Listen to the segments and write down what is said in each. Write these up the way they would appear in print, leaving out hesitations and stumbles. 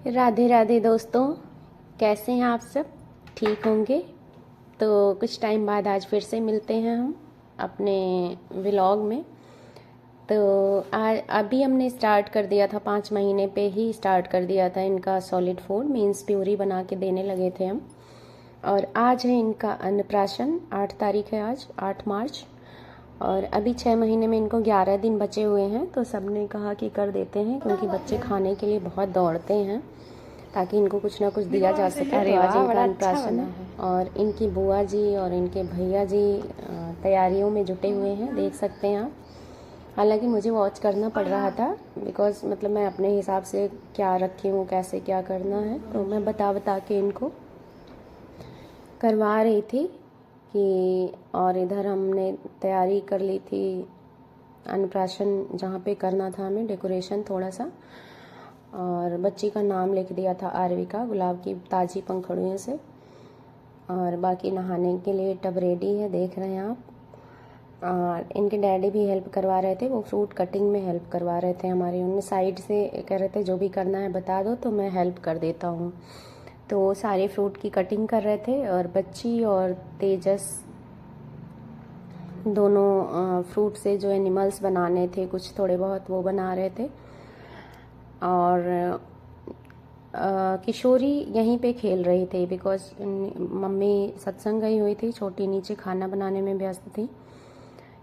राधे राधे दोस्तों, कैसे हैं आप सब? ठीक होंगे। तो कुछ टाइम बाद आज फिर से मिलते हैं हम अपने व्लॉग में। तो आज अभी हमने स्टार्ट कर दिया था, 5 महीने पे ही स्टार्ट कर दिया था इनका सॉलिड फूड मीन्स प्यूरी बना के देने लगे थे हम। और आज है इनका अन्नप्राशन, 8 तारीख है आज, 8 मार्च। और अभी 6 महीने में इनको 11 दिन बचे हुए हैं। तो सब ने कहा कि कर देते हैं, क्योंकि बच्चे खाने के लिए बहुत दौड़ते हैं ताकि इनको कुछ ना कुछ दिया जा सके। तो आज इनका अन्नप्राशन है और इनकी बुआ जी और इनके भैया जी तैयारियों में जुटे हुए हैं, देख सकते हैं आप। हालांकि मुझे वॉच करना पड़ रहा था बिकॉज मतलब मैं अपने हिसाब से क्या रखी हूँ, कैसे क्या करना है, तो मैं बता के इनको करवा रही थी कि। और इधर हमने तैयारी कर ली थी अन्नप्राशन जहाँ पे करना था हमें, डेकोरेशन थोड़ा सा। और बच्ची का नाम लिख दिया था आरविका, गुलाब की ताज़ी पंखुड़ियों से। और बाकी नहाने के लिए टब रेडी है, देख रहे हैं आप। और इनके डैडी भी हेल्प करवा रहे थे, वो फ्रूट कटिंग में हेल्प करवा रहे थे हमारी। उन्हें साइड से कह रहे थे जो भी करना है बता दो तो मैं हेल्प कर देता हूँ। तो वो सारे फ्रूट की कटिंग कर रहे थे और बच्ची और तेजस दोनों फ्रूट से जो एनिमल्स बनाने थे कुछ थोड़े बहुत वो बना रहे थे। और किशोरी यहीं पे खेल रही थी बिकॉज मम्मी सत्संग गई हुई थी, छोटी नीचे खाना बनाने में व्यस्त थी।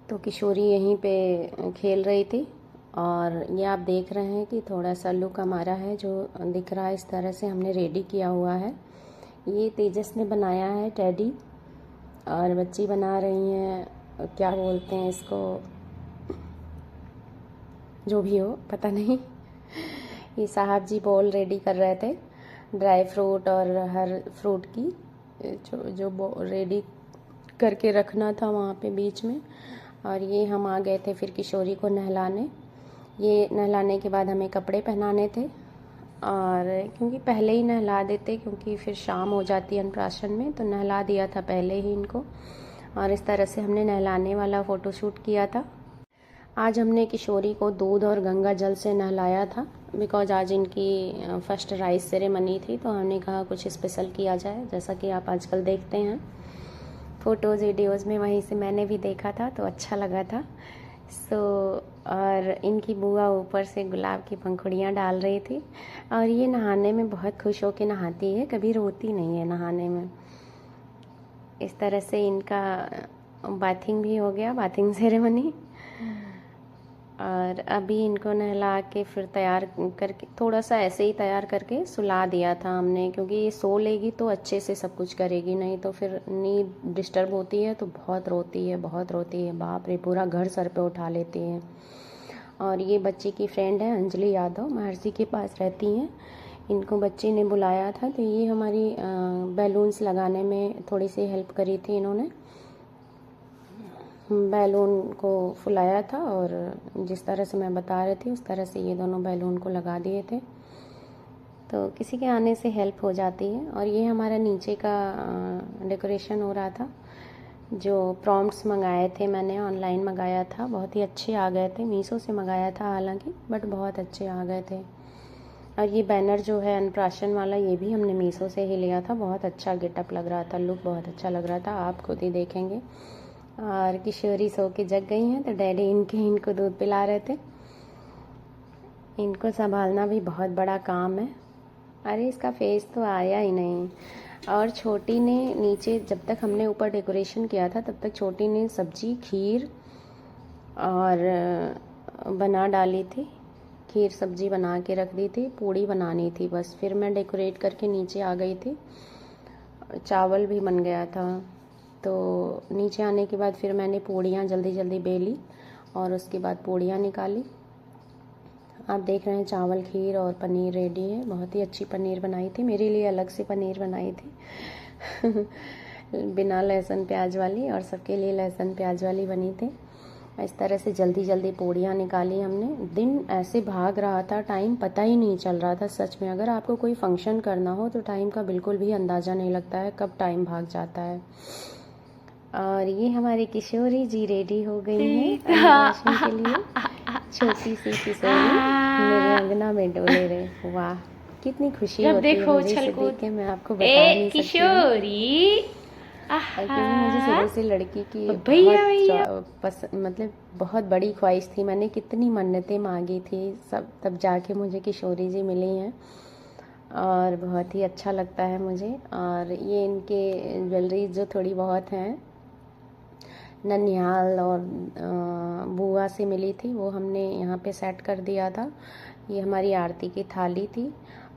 तो किशोरी यहीं पे खेल रही थी। और ये आप देख रहे हैं कि थोड़ा सा लुक हमारा है जो दिख रहा है, इस तरह से हमने रेडी किया हुआ है। ये तेजस ने बनाया है टेडी, और बच्ची बना रही हैं क्या बोलते हैं इसको, जो भी हो पता नहीं। ये साहब जी बॉल रेडी कर रहे थे, ड्राई फ्रूट और हर फ्रूट की जो रेडी करके रखना था वहाँ पे बीच में। और ये हम आ गए थे फिर किशोरी को नहलाने। ये नहलाने के बाद हमें कपड़े पहनाने थे, और क्योंकि पहले ही नहला देते क्योंकि फिर शाम हो जाती है अन्नप्राशन में, तो नहला दिया था पहले ही इनको। और इस तरह से हमने नहलाने वाला फ़ोटोशूट किया था। आज हमने किशोरी को दूध और गंगा जल से नहलाया था बिकॉज आज इनकी फर्स्ट राइस सेरेमनी थी। तो हमने कहा कुछ स्पेशल किया जाए, जैसा कि आप आजकल देखते हैं फ़ोटोज़ वीडियोज़ में, वहीं से मैंने भी देखा था तो अच्छा लगा था। और इनकी बुआ ऊपर से गुलाब की पंखुड़ियाँ डाल रही थी। और ये नहाने में बहुत खुश होकर नहाती है, कभी रोती नहीं है नहाने में। इस तरह से इनका बाथिंग भी हो गया, बाथिंग सेरेमनी। और अभी इनको नहला के फिर तैयार करके, थोड़ा सा ऐसे ही तैयार करके सुला दिया था हमने, क्योंकि ये सो लेगी तो अच्छे से सब कुछ करेगी, नहीं तो फिर नींद डिस्टर्ब होती है तो बहुत रोती है, बहुत रोती है, बाप रे, पूरा घर सर पे उठा लेती है। और ये बच्ची की फ्रेंड है अंजलि यादव, महर्षि के पास रहती हैं। इनको बच्ची ने बुलाया था, तो ये हमारी बैलून्स लगाने में थोड़ी सी हेल्प करी थी इन्होंने। बैलून को फुलाया था और जिस तरह से मैं बता रही थी उस तरह से ये दोनों बैलून को लगा दिए थे। तो किसी के आने से हेल्प हो जाती है। और ये हमारा नीचे का डेकोरेशन हो रहा था, जो प्रॉम्प्ट्स मंगाए थे मैंने, ऑनलाइन मंगाया था, बहुत ही अच्छे आ गए थे। मीशो से मंगाया था हालांकि, बट बहुत अच्छे आ गए थे। और ये बैनर जो है अन्नप्राशन वाला, ये भी हमने मीशो से ही लिया था, बहुत अच्छा गेटअप लग रहा था, लुक बहुत अच्छा लग रहा था, आप खुद ही देखेंगे। और किशोरी सो के जग गई हैं तो डैडी इनको दूध पिला रहे थे। इनको संभालना भी बहुत बड़ा काम है। अरे इसका फेस तो आया ही नहीं। और छोटी ने नीचे, जब तक हमने ऊपर डेकोरेशन किया था तब तक छोटी ने सब्जी, खीर और बना डाली थी। खीर सब्जी बना के रख दी थी, पूड़ी बनानी थी बस, फिर मैं डेकोरेट करके नीचे आ गई थी। चावल भी बन गया था। तो नीचे आने के बाद फिर मैंने पूड़ियाँ जल्दी जल्दी बेली और उसके बाद पूड़ियाँ निकाली। आप देख रहे हैं चावल, खीर और पनीर रेडी है। बहुत ही अच्छी पनीर बनाई थी, मेरे लिए अलग से पनीर बनाई थी बिना लहसुन प्याज वाली, और सबके लिए लहसुन प्याज वाली बनी थी। इस तरह से जल्दी जल्दी पूड़ियाँ निकाली हमने। दिन ऐसे भाग रहा था, टाइम पता ही नहीं चल रहा था सच में। अगर आपको कोई फंक्शन करना हो तो टाइम का बिल्कुल भी अंदाज़ा नहीं लगता है कब टाइम भाग जाता है। और ये हमारी किशोरी जी रेडी हो गई हैं अन्नप्राशन के लिए। छोटी सी किशोरी मेरे अंगना में डोले रहे, वाह। कितनी खुशी जब होती है देखो मुझे इसे उछल देख कूद। के, मैं आपको बता ए नहीं सकती हूँ। किशोरी, क्योंकि मुझे आहा, शुरू से लड़की की भैया बहुत भैया। मतलब बहुत बड़ी ख्वाहिश थी। मैंने कितनी मन्नतें मांगी थी सब, तब जाके मुझे किशोरी जी मिली हैं और बहुत ही अच्छा लगता है मुझे। और ये इनके ज्वेलरी जो थोड़ी बहुत हैं ननिहाल और बुआ से मिली थी, वो हमने यहाँ पे सेट कर दिया था। ये हमारी आरती की थाली थी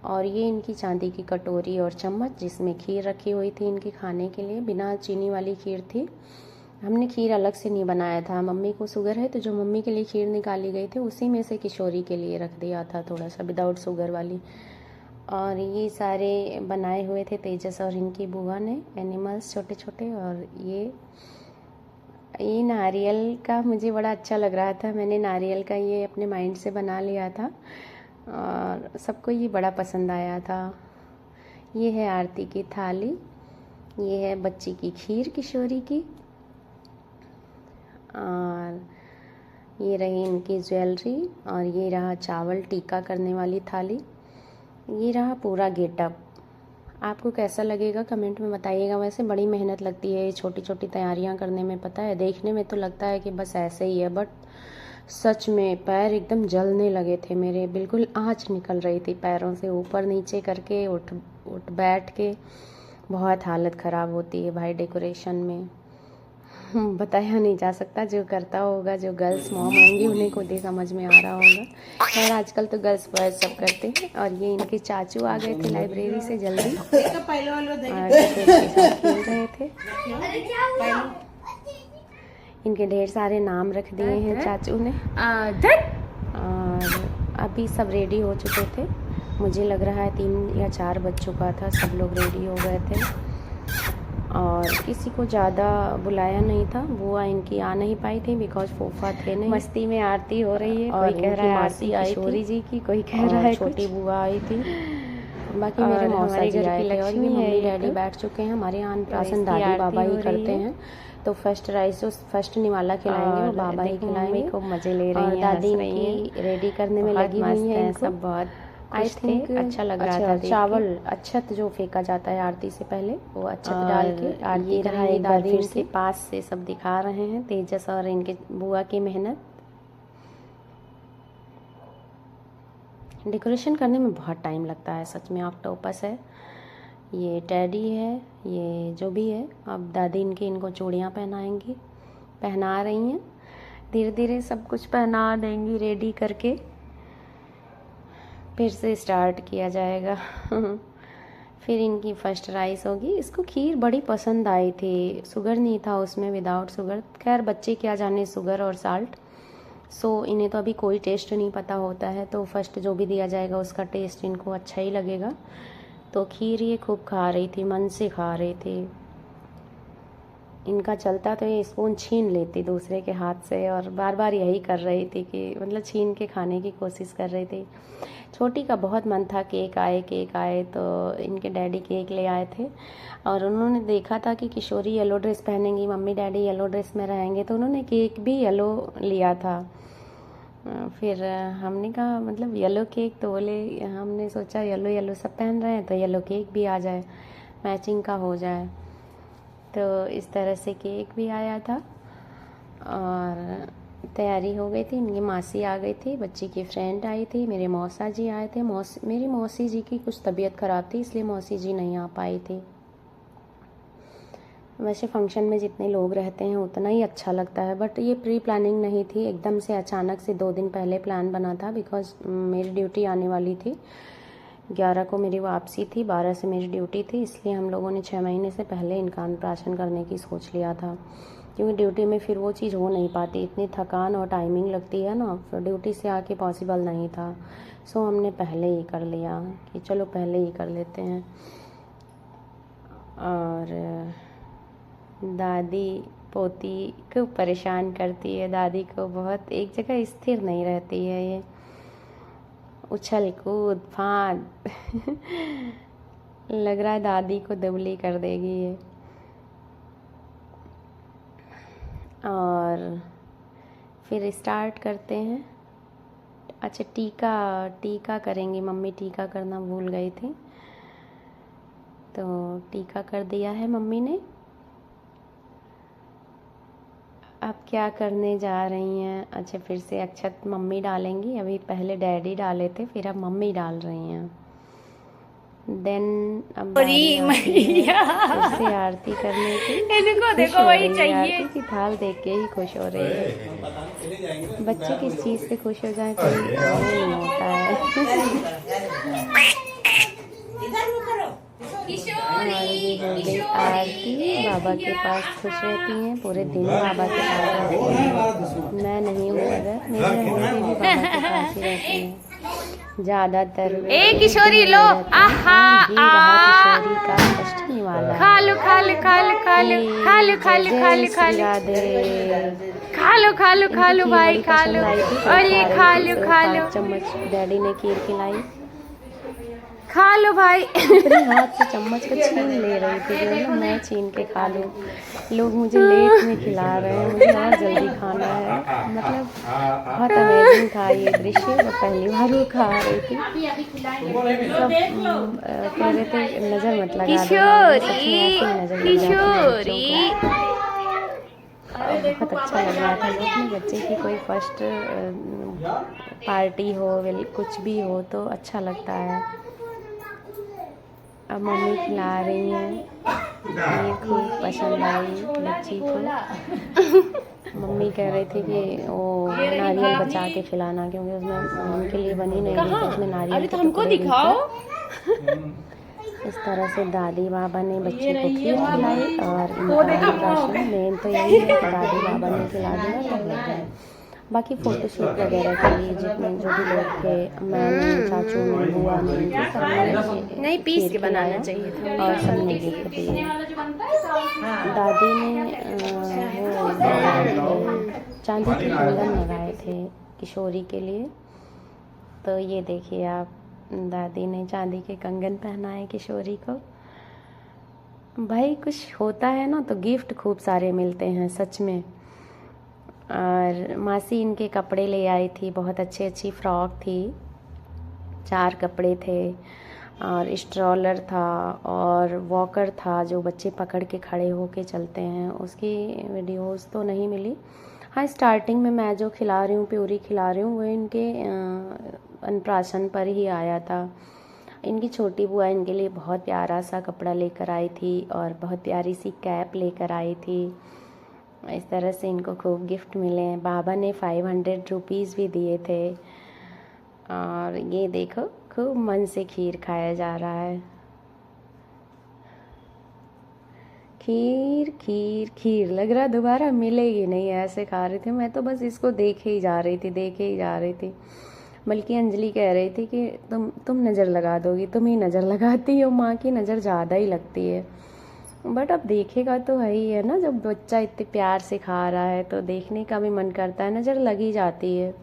और ये इनकी चांदी की कटोरी और चम्मच जिसमें खीर रखी हुई थी इनके खाने के लिए। बिना चीनी वाली खीर थी, हमने खीर अलग से नहीं बनाया था। मम्मी को शुगर है तो जो मम्मी के लिए खीर निकाली गई थी उसी में से किशोरी के लिए रख दिया था थोड़ा सा विदाउट शुगर वाली। और ये सारे बनाए हुए थे तेजस और इनकी बुआ ने, एनिमल्स छोटे छोटे। और ये नारियल का मुझे बड़ा अच्छा लग रहा था, मैंने नारियल का ये अपने माइंड से बना लिया था और सबको ये बड़ा पसंद आया था। ये है आरती की थाली, ये है बच्ची की खीर किशोरी की, और ये रही इनकी ज्वेलरी, और ये रहा चावल टीका करने वाली थाली। ये रहा पूरा गेटअप। आपको कैसा लगेगा कमेंट में बताइएगा। वैसे बड़ी मेहनत लगती है ये छोटी छोटी तैयारियां करने में, पता है। देखने में तो लगता है कि बस ऐसे ही है, बट सच में पैर एकदम जलने लगे थे मेरे, बिल्कुल आँच निकल रही थी पैरों से, ऊपर नीचे करके उठ उठ बैठ के बहुत हालत ख़राब होती है भाई डेकोरेशन में। बताया नहीं जा सकता, जो करता होगा, जो गर्ल्स मॉम होंगी उन्हें खुद ही समझ में आ रहा होगा। खैर आजकल तो गर्ल्स बॉयज सब करते हैं। और ये इनके चाचू आ गए थे लाइब्रेरी से जल्दी और किशोर के साथ खेल रहे थे। इनके ढेर सारे नाम रख दिए हैं चाचू ने। और अभी सब रेडी हो चुके थे, मुझे लग रहा है 3 या 4 बज चुका था, सब लोग रेडी हो गए थे और किसी को ज़्यादा बुलाया नहीं था। बुआ इनकी आ नहीं पाई थी बिकॉज फूफा थे नहीं। मस्ती में आरती हो रही है, कोई कह रहा है आरती किशोरी जी की, कोई कह रहा है छोटी बुआ आई थी, बाकी मेरे मौसा जी आए थे। और ये मम्मी डैडी बैठ चुके हैं। हमारे यहाँ अन्नप्राशन दादी बाबा ही करते हैं, तो फर्स्ट राइस जो फर्स्ट निवाला खिलाएंगे वो बाबा ही खिलाएंगे। खूब मज़े ले रही हैं, दादी इनकी रेडी करने में लगी हुई है, सब बहुत आई थिंक अच्छा लग रहा था। चावल अक्षत जो फेंका जाता है आरती से पहले, वो अक्षत डाल के आरती करेंगी दादी। फिर से पास से सब दिखा रहे हैं तेजस और इनके बुआ की मेहनत। डेकोरेशन करने में बहुत टाइम लगता है सच में। ऑक्टोपस है, ये टेडी है, ये जो भी है। अब दादी इनको चूड़ियाँ पहनाएंगी, पहना रही हैं, धीरे धीरे सब कुछ पहना देंगी रेडी करके, फिर से स्टार्ट किया जाएगा। फिर इनकी फर्स्ट राइस होगी। इसको खीर बड़ी पसंद आई थी, शुगर नहीं था उसमें, विदाउट शुगर। खैर बच्चे क्या जाने शुगर और साल्ट, सो इन्हें तो अभी कोई टेस्ट नहीं पता होता है, तो फर्स्ट जो भी दिया जाएगा उसका टेस्ट इनको अच्छा ही लगेगा। तो खीर ये खूब खा रही थी, मन से खा रही थी। इनका चलता तो ये स्पून छीन लेती दूसरे के हाथ से, और बार बार यही कर रही थी कि मतलब छीन के खाने की कोशिश कर रही थी। छोटी का बहुत मन था केक आए केक आए, तो इनके डैडी केक ले आए थे और उन्होंने देखा था कि किशोरी येलो ड्रेस पहनेंगी, मम्मी डैडी येलो ड्रेस में रहेंगे, तो उन्होंने केक भी येलो लिया था। फिर हमने कहा मतलब येलो केक, तो बोले, हमने सोचा येलो येलो सब पहन रहे हैं तो येलो केक भी आ जाए, मैचिंग का हो जाए। तो इस तरह से केक भी आया था और तैयारी हो गई थी। इनकी मासी आ गई थी, बच्ची की फ्रेंड आई थी, मेरे मौसा जी आए थे। मेरी मौसी जी की कुछ तबीयत ख़राब थी, इसलिए मौसी जी नहीं आ पाई थी। वैसे फंक्शन में जितने लोग रहते हैं उतना ही अच्छा लगता है, बट ये प्री प्लानिंग नहीं थी, एकदम से अचानक से 2 दिन पहले प्लान बना था। बिकॉज मेरी ड्यूटी आने वाली थी, 11 को मेरी वापसी थी, 12 से मेरी ड्यूटी थी, इसलिए हम लोगों ने 6 महीने से पहले इनका अन्नप्राशन करने की सोच लिया था। क्योंकि ड्यूटी में फिर वो चीज़ हो नहीं पाती, इतनी थकान और टाइमिंग लगती है ना, फिर ड्यूटी से आके पॉसिबल नहीं था। सो हमने पहले ही कर लिया कि चलो पहले ही कर लेते हैं। और दादी पोती को परेशान करती है, दादी को बहुत, एक जगह स्थिर नहीं रहती है ये, उछल कूद फांद लग रहा है दादी को दुबली कर देगी ये। और फिर स्टार्ट करते हैं। अच्छा टीका टीका करेंगी मम्मी, टीका करना भूल गई थी, तो टीका कर दिया है मम्मी ने। अब क्या करने जा रही हैं? अच्छा फिर से अक्षत मम्मी डालेंगी, अभी पहले डैडी डाले थे, फिर अब मम्मी डाल रही हैं। देन अब बारी आती है फिर से आरती करने की। इनको खुश देखो हो वही रही है, चाहिए। आरती की थाल देख के ही खुश हो रही है। बच्चे किस चीज़ से खुश हो जाए कोई वो नहीं होता है। और ये हो गई आरती, बाबा के पास खुश रहती हैं, पूरे दिन बाबा के पास रहती हैं। मैं नहीं हूँ अगर, मेरी अंजलि भी बाबा के पास ही रहती हैं ज़्यादातर। ए किशोरी लो, आहा ये रहा किशोरी का फर्स्ट निवाला। खा लो खा लो खा लो खा लो खा लो खा लो खा लो खा लो खा लो खा लो खा लो भाई खा लो, और ये खा लो खा लो। 5 चम्मच डैडी ने खीर खिलाई, खा लो भाई। अपने हाथ से चम्मच को छीन ले रही थी, मतलब मैं छीन के खा लूँ। लोग मुझे लेट में खिला रहे हैं, मुझे और जल्दी खाना है। मतलब बहुत अमेजिंग था ये दृश्य, मैं पहली बार वो खा रही थी। सब कह रहे थे नज़र मत लगा दो, सच में ऐसे ही नज़र लग जाती है बच्चों को। बहुत अच्छा लग रहा था, अपने बच्चे की कोई फर्स्ट पार्टी हो, कुछ भी हो तो अच्छा लगता है। अब मम्मी खिला रही हैं, ये खूब पसंद आई बच्ची को। मम्मी कह रही थी कि वो नारियल बचा के खिलाना, क्योंकि उसमें उनके लिए बनी नहीं थी, तो उसमें नारियल के टुकड़े भी थे। इस तरह से दादी बाबा ने बच्चे को खीर खिलाई, और इनका मेन तो यही है कि दादी बाबा ने खिला दिया तो हो गया। बाकी फ़ोटोशूट वगैरह के लिए जितने जो भी लोग थे, मैंने, चाचू ने, बुआ ने, सबने नहीं पीस के बनाना चाहिए था, और सबने गिफ्ट दिए। दादी ने वो लगाए थे, चांदी के कंगन लगाए थे किशोरी के लिए। तो ये देखिए आप, दादी ने चांदी के कंगन पहनाए किशोरी को। भाई कुछ होता है ना तो गिफ्ट खूब सारे मिलते हैं सच में। और मासी इनके कपड़े ले आई थी, बहुत अच्छी फ्रॉक थी, 4 कपड़े थे, और स्ट्रॉलर था, और वॉकर था जो बच्चे पकड़ के खड़े होके चलते हैं, उसकी वीडियोस तो नहीं मिली। हाँ स्टार्टिंग में मैं जो खिला रही हूँ, प्यूरी खिला रही हूँ, वो इनके अन्नप्राशन पर ही आया था। इनकी छोटी बुआ इनके लिए बहुत प्यारा सा कपड़ा लेकर आई थी, और बहुत प्यारी सी कैप लेकर आई थी। इस तरह से इनको खूब गिफ्ट मिले हैं। बाबा ने 500 रुपीज़ भी दिए थे। और ये देखो खूब मन से खीर खाया जा रहा है। खीर खीर खीर लग रहा दोबारा मिलेगी नहीं, ऐसे खा रही थी मैं तो, बस इसको देखे ही जा रही थी। बल्कि अंजलि कह रही थी कि तुम नज़र लगा दोगी, तुम ही नज़र लगाती हो, माँ की नज़र ज़्यादा ही लगती है। बट अब देखेगा तो है ही है ना, जब बच्चा इतने प्यार से खा रहा है तो देखने का भी मन करता है, नज़र लगी जाती है,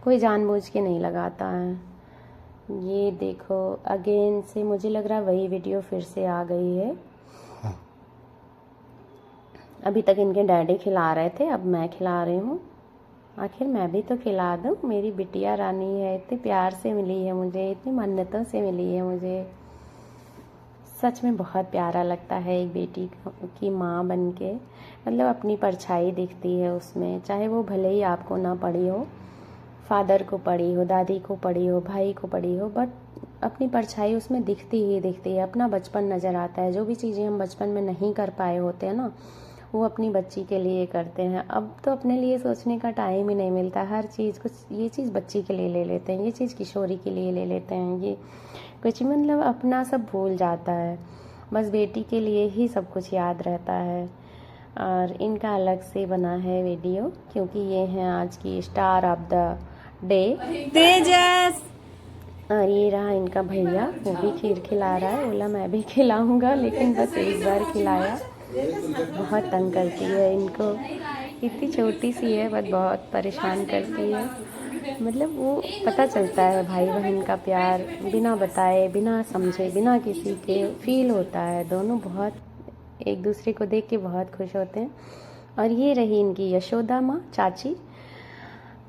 कोई जानबूझ के नहीं लगाता है। ये देखो अगेन से मुझे लग रहा है वही वीडियो फिर से आ गई है। अभी तक इनके डैडी खिला रहे थे, अब मैं खिला रही हूँ। आखिर मैं भी तो खिला दूँ, मेरी बिटिया रानी है, इतने प्यार से मिली है मुझे, इतनी मन्नतों से मिली है मुझे। सच में बहुत प्यारा लगता है एक बेटी की माँ बन के, मतलब अपनी परछाई दिखती है उसमें, चाहे वो भले ही आपको ना पड़ी हो, फादर को पड़ी हो, दादी को पड़ी हो, भाई को पड़ी हो, बट अपनी परछाई उसमें दिखती ही है। अपना बचपन नज़र आता है, जो भी चीज़ें हम बचपन में नहीं कर पाए होते हैं ना, वो अपनी बच्ची के लिए करते हैं। अब तो अपने लिए सोचने का टाइम ही नहीं मिलता, हर चीज़ कुछ, ये चीज़ बच्ची के लिए ले लेते हैं, ये चीज़ किशोरी के लिए ले लेते हैं, ये कुछ मतलब अपना सब भूल जाता है, बस बेटी के लिए ही सब कुछ याद रहता है। और इनका अलग से बना है वीडियो, क्योंकि ये हैं आज की स्टार ऑफ द डे तेजस। और ये रहा इनका भैया, वो भी खीर खिला रहा है, बोला मैं भी खिलाऊंगा, लेकिन बस एक बार खिलाया। बहुत तंग करती है इनको, इतनी छोटी सी है बट बहुत परेशान करती है। मतलब वो पता चलता है भाई बहन का प्यार, बिना बताए, बिना समझे, बिना किसी के फील होता है। दोनों बहुत एक दूसरे को देख के बहुत खुश होते हैं। और ये रही इनकी यशोदा माँ, चाची,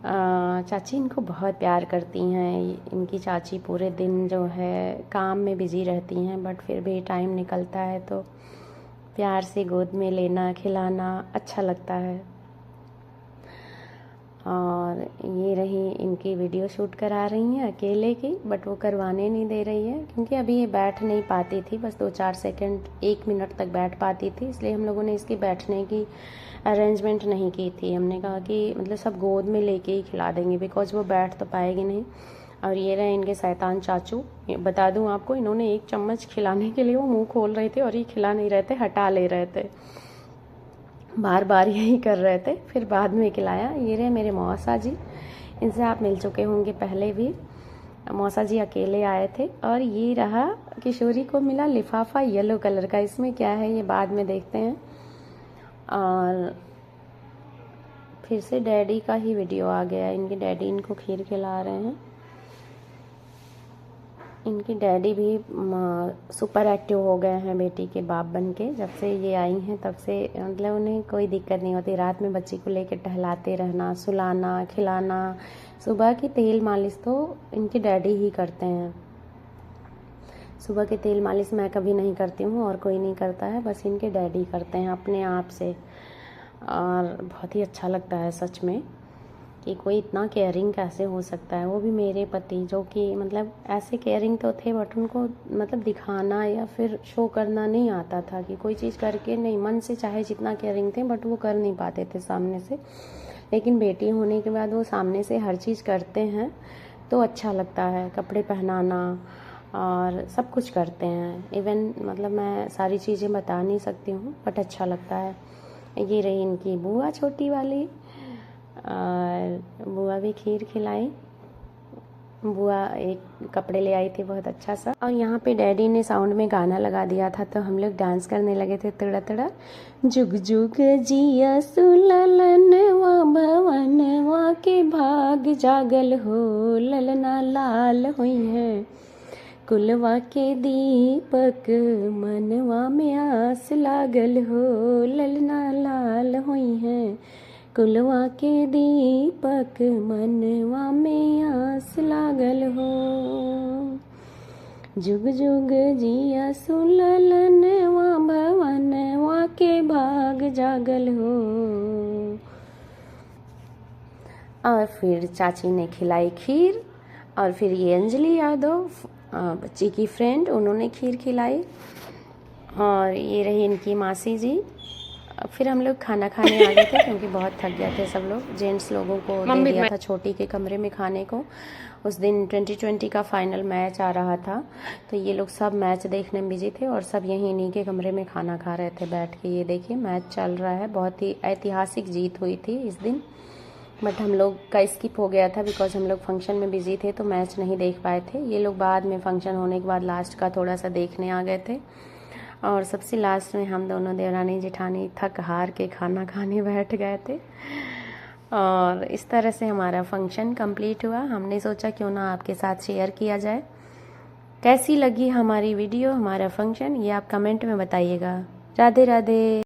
चाची इनको बहुत प्यार करती हैं। इनकी चाची पूरे दिन जो है काम में बिज़ी रहती हैं, बट फिर भी टाइम निकलता है तो प्यार से गोद में लेना खिलाना अच्छा लगता है। और ये रही इनकी वीडियो शूट करा रही हैं अकेले की, बट वो करवाने नहीं दे रही है क्योंकि अभी ये बैठ नहीं पाती थी, बस 2-4 सेकंड 1 मिनट तक बैठ पाती थी, इसलिए हम लोगों ने इसकी बैठने की अरेंजमेंट नहीं की थी। हमने कहा कि मतलब सब गोद में लेके ही खिला देंगे, बिकॉज वो बैठ तो पाएगी नहीं। और ये रहे इनके शैतान चाचू। बता दूं आपको, इन्होंने 1 चम्मच खिलाने के लिए वो मुंह खोल रहे थे और ये खिला नहीं रहे थे, हटा ले रहे थे, बार बार यही कर रहे थे। फिर बाद में खिलाया। ये रहे मेरे मौसा जी, इनसे आप मिल चुके होंगे पहले भी। मौसा जी अकेले आए थे। और ये रहा किशोरी को मिला लिफाफा येलो कलर का, इसमें क्या है ये बाद में देखते हैं। और फिर से डैडी का ही वीडियो आ गया। इनके डैडी इनको खीर खिला रहे हैं। इनकी डैडी भी सुपर एक्टिव हो गए हैं बेटी के बाप बन के। जब से ये आई हैं तब से मतलब उन्हें कोई दिक्कत नहीं होती। रात में बच्ची को लेकर टहलाते रहना, सुलाना, खिलाना। सुबह की तेल मालिश तो इनके डैडी ही करते हैं। सुबह की तेल मालिश मैं कभी नहीं करती हूँ और कोई नहीं करता है, बस इनके डैडी करते हैं अपने आप से। और बहुत ही अच्छा लगता है सच में कि कोई इतना केयरिंग कैसे हो सकता है। वो भी मेरे पति, जो कि मतलब ऐसे केयरिंग तो थे, बट उनको मतलब दिखाना या फिर शो करना नहीं आता था कि कोई चीज़ करके नहीं, मन से चाहे जितना केयरिंग थे, बट वो कर नहीं पाते थे सामने से। लेकिन बेटी होने के बाद वो सामने से हर चीज़ करते हैं तो अच्छा लगता है। कपड़े पहनाना और सब कुछ करते हैं। इवन मतलब मैं सारी चीज़ें बता नहीं सकती हूँ, बट अच्छा लगता है। ये रही इनकी बुआ छोटी वाली, और बुआ भी खीर खिलाई। बुआ एक कपड़े ले आई थी बहुत अच्छा सा। और यहाँ पे डैडी ने साउंड में गाना लगा दिया था तो हम लोग डांस करने लगे थे। तड़ा तड़ा जुग जुग जिया सुललनवा भवनवा के भाग जागल हो, ललना लाल हुई है कुलवा के दीपक, मनवा में आस लागल हो, ललना लाल हुई है कुलवा के दीपक, मनवा में आस लागल हो। जुग जुग जिया सुललनवा भवनवा के भाग जागल हो। और फिर चाची ने खिलाई खीर। और फिर ये अंजलि यादव बच्ची की फ्रेंड, उन्होंने खीर खिलाई। और ये रही इनकी मासी जी। फिर हम लोग खाना खाने आ गए थे क्योंकि बहुत थक गए थे सब लोग। जेंट्स लोगों को दे दिया था छोटी के कमरे में खाने को। उस दिन 2020 का फाइनल मैच आ रहा था तो ये लोग सब मैच देखने में बिजी थे और सब यहीं इन्हीं के कमरे में खाना खा रहे थे बैठ के। ये देखिए मैच चल रहा है। बहुत ही ऐतिहासिक जीत हुई थी इस दिन, बट हम लोग का स्किप हो गया था बिकॉज हम लोग फंक्शन में बिजी थे तो मैच नहीं देख पाए थे। ये लोग बाद में फंक्शन होने के बाद लास्ट का थोड़ा सा देखने आ गए थे। और सबसे लास्ट में हम दोनों देवरानी जेठानी थक हार के खाना खाने बैठ गए थे। और इस तरह से हमारा फंक्शन कंप्लीट हुआ। हमने सोचा क्यों ना आपके साथ शेयर किया जाए। कैसी लगी हमारी वीडियो, हमारा फंक्शन, ये आप कमेंट में बताइएगा। राधे राधे।